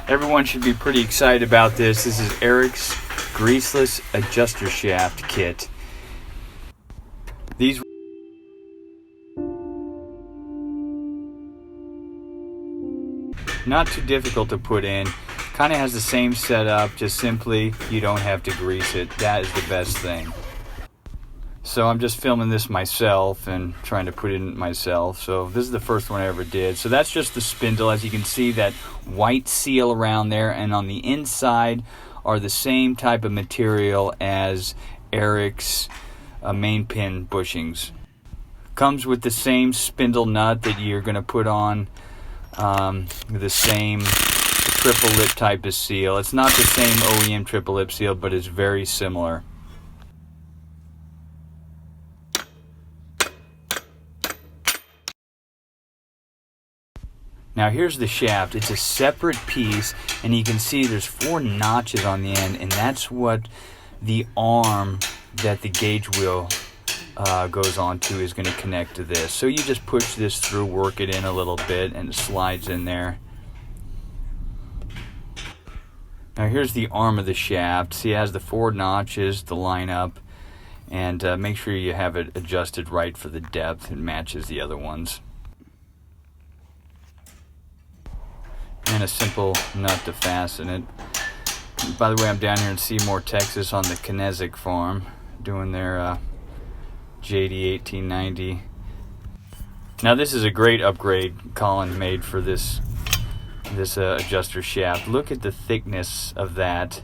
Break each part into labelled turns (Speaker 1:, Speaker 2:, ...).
Speaker 1: Everyone should be pretty excited about this. This is Ariks Greaseless Adjuster Shaft Kit. These not too difficult to put in. Kind of has the same setup, just simply you don't have to grease it. That is the best thing. So I'm just filming this myself and trying to put it in myself. So this is the first one I ever did. So that's just the spindle. As you can see, that white seal around there, and on the inside are the same type of material as Ariks main pin bushings. Comes with the same spindle nut that you're going to put on the same triple lip type of seal. It's not the same OEM triple lip seal, but it's very similar. Now here's the shaft. It's a separate piece, and you can see there's 4 notches on the end, and that's what the arm that the gauge wheel goes onto is going to connect to this. So you just push this through, work it in a little bit, and it slides in there. Now here's the arm of the shaft. See, it has the 4 notches to line up, and make sure you have it adjusted right for the depth. It matches the other ones. And a simple nut to fasten it. By the way, I'm down here in Seymour, Texas on the Kinesic farm doing their JD 1890. Now this is a great upgrade Colin made for this adjuster shaft. Look at the thickness of that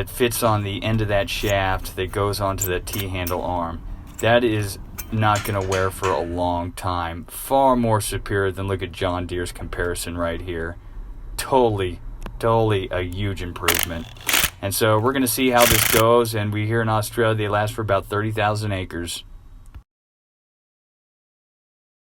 Speaker 1: fits on the end of that shaft that goes onto the T-handle arm. That is not going to wear for a long time. Far more superior than, look at John Deere's comparison right here. Totally a huge improvement. And so we're going to see how this goes, and we here in Australia, they last for about 30,000 acres.